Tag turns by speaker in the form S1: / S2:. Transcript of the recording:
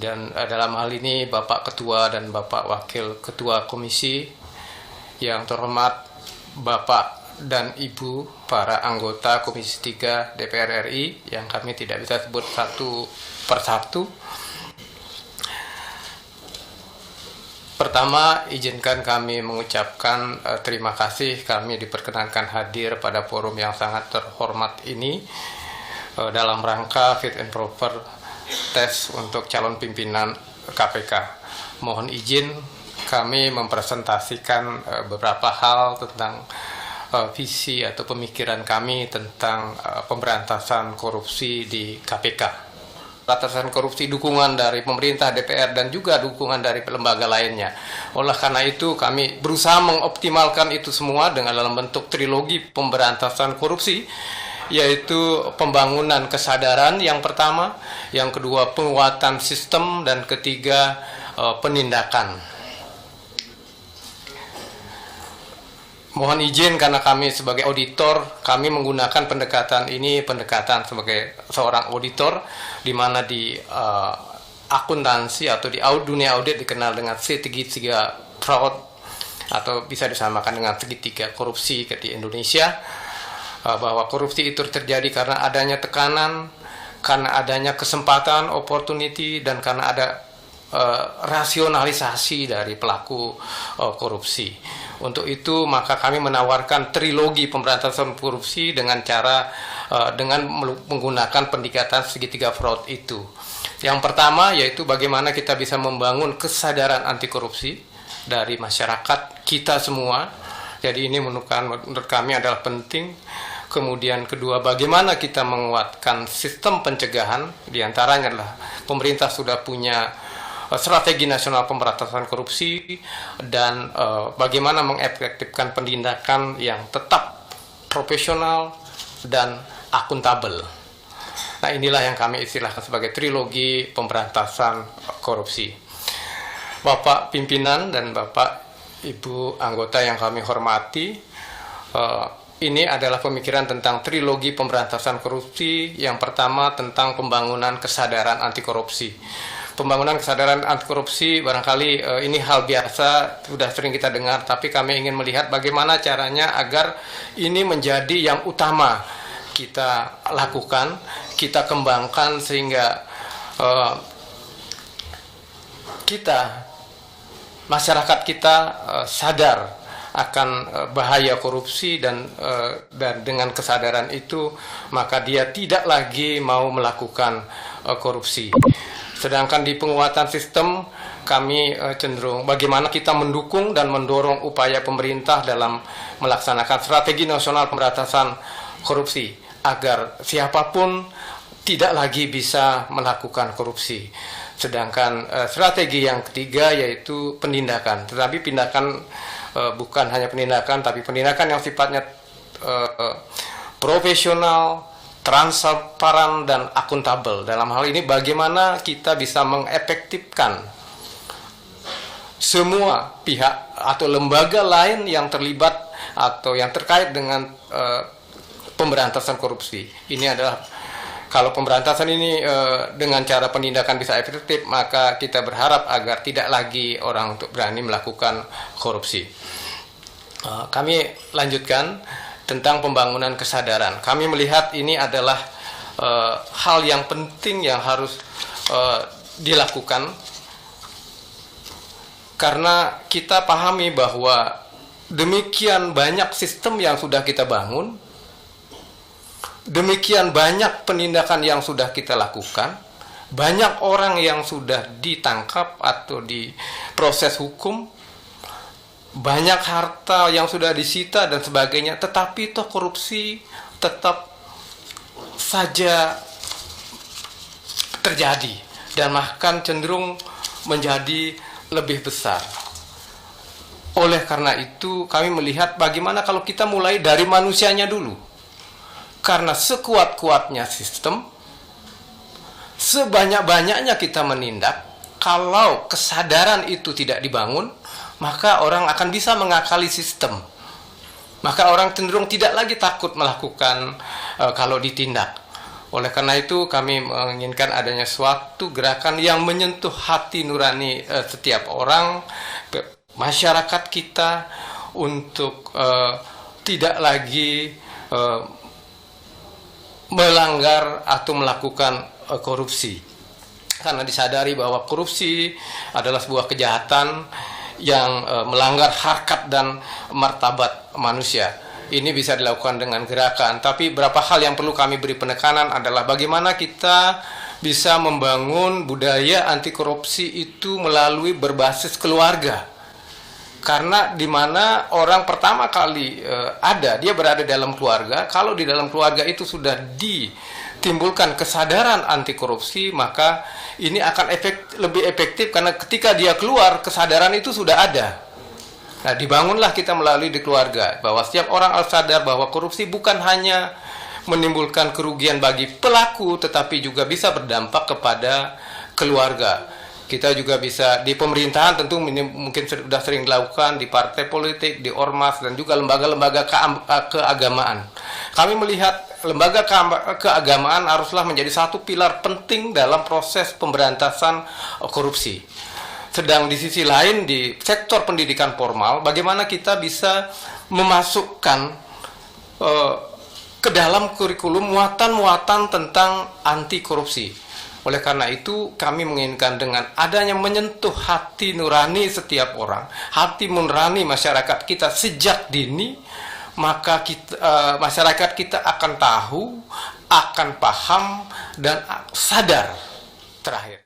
S1: Dan dalam hal ini Bapak Ketua dan Bapak Wakil Ketua Komisi, yang terhormat Bapak dan Ibu para anggota Komisi 3 DPR RI yang kami tidak bisa sebut satu persatu. Pertama, izinkan kami mengucapkan terima kasih kami diperkenankan hadir pada forum yang sangat terhormat ini dalam rangka fit and proper tes untuk calon pimpinan KPK. Mohon izin kami mempresentasikan beberapa hal tentang visi atau pemikiran kami tentang pemberantasan korupsi di KPK. Pemberantasan korupsi dukungan dari pemerintah, DPR, dan juga dukungan dari lembaga lainnya. Oleh karena itu kami berusaha mengoptimalkan itu semua dengan dalam bentuk trilogi pemberantasan korupsi, yaitu pembangunan kesadaran yang pertama, yang kedua penguatan sistem, dan ketiga penindakan. Mohon izin karena kami sebagai auditor, kami menggunakan pendekatan pendekatan sebagai seorang auditor, di mana di akuntansi atau di dunia audit dikenal dengan segitiga fraud, atau bisa disamakan dengan segitiga korupsi di Indonesia. Bahwa korupsi itu terjadi karena adanya tekanan, karena adanya kesempatan, opportunity, dan karena ada rasionalisasi dari pelaku korupsi. Untuk itu maka kami menawarkan trilogi pemberantasan korupsi dengan cara dengan menggunakan pendekatan segitiga fraud itu. Yang pertama yaitu bagaimana kita bisa membangun kesadaran anti korupsi dari masyarakat kita semua. Jadi ini menurut kami adalah penting. Kemudian kedua, bagaimana kita menguatkan sistem pencegahan, diantaranya adalah pemerintah sudah punya strategi nasional pemberantasan korupsi, dan bagaimana mengefektifkan penindakan yang tetap profesional dan akuntabel. Nah, inilah yang kami istilahkan sebagai trilogi pemberantasan korupsi. Bapak pimpinan dan Bapak Ibu anggota yang kami hormati, ini adalah pemikiran tentang trilogi pemberantasan korupsi. Yang pertama tentang pembangunan kesadaran anti korupsi. Pembangunan kesadaran anti korupsi barangkali ini hal biasa, sudah sering kita dengar, tapi kami ingin melihat bagaimana caranya agar ini menjadi yang utama kita lakukan, kita kembangkan sehingga masyarakat kita sadar akan bahaya korupsi, dan dengan kesadaran itu maka dia tidak lagi mau melakukan korupsi. Sedangkan di penguatan sistem kami cenderung bagaimana kita mendukung dan mendorong upaya pemerintah dalam melaksanakan strategi nasional pemberantasan korupsi agar siapapun tidak lagi bisa melakukan korupsi. Sedangkan strategi yang ketiga yaitu penindakan. Tetapi tindakan bukan hanya penindakan, tapi penindakan yang sifatnya profesional, transparan, dan akuntabel. Dalam hal ini bagaimana kita bisa mengefektifkan semua pihak atau lembaga lain yang terlibat atau yang terkait dengan pemberantasan korupsi. Ini adalah, kalau pemberantasan ini dengan cara penindakan bisa efektif, maka kita berharap agar tidak lagi orang untuk berani melakukan korupsi. Kami lanjutkan tentang pembangunan kesadaran. Kami melihat ini adalah hal yang penting yang harus dilakukan, karena kita pahami bahwa demikian banyak sistem yang sudah kita bangun, demikian banyak penindakan yang sudah kita lakukan, banyak orang yang sudah ditangkap atau diproses hukum, banyak harta yang sudah disita dan sebagainya, tetapi toh korupsi tetap saja terjadi dan bahkan cenderung menjadi lebih besar. Oleh karena itu kami melihat bagaimana kalau kita mulai dari manusianya dulu. Karena sekuat-kuatnya sistem, sebanyak-banyaknya kita menindak, kalau kesadaran itu tidak dibangun, maka orang akan bisa mengakali sistem. Maka orang cenderung tidak lagi takut melakukan kalau ditindak. Oleh karena itu kami menginginkan adanya suatu gerakan yang menyentuh hati nurani setiap orang, masyarakat kita, untuk tidak lagi melanggar atau melakukan korupsi. Karena disadari bahwa korupsi adalah sebuah kejahatan yang melanggar harkat dan martabat manusia. Ini bisa dilakukan dengan gerakan, tapi beberapa hal yang perlu kami beri penekanan adalah bagaimana kita bisa membangun budaya anti korupsi itu melalui berbasis keluarga. Karena di mana orang pertama kali dia berada dalam keluarga. Kalau di dalam keluarga itu sudah ditimbulkan kesadaran anti korupsi, maka ini akan lebih efektif, karena ketika dia keluar kesadaran itu sudah ada. Nah, dibangunlah kita melalui di keluarga, bahwa setiap orang harus sadar bahwa korupsi bukan hanya menimbulkan kerugian bagi pelaku, tetapi juga bisa berdampak kepada keluarga. Kita juga bisa di pemerintahan, tentu mungkin sudah sering dilakukan, di partai politik, di ormas, dan juga lembaga-lembaga keagamaan. Kami melihat lembaga keagamaan haruslah menjadi satu pilar penting dalam proses pemberantasan korupsi. Sedang di sisi lain, di sektor pendidikan formal, bagaimana kita bisa memasukkan ke dalam kurikulum muatan-muatan tentang anti korupsi. Oleh karena itu, kami menginginkan dengan adanya menyentuh hati nurani setiap orang, hati nurani masyarakat kita sejak dini, maka masyarakat kita akan tahu, akan paham, dan sadar terakhir.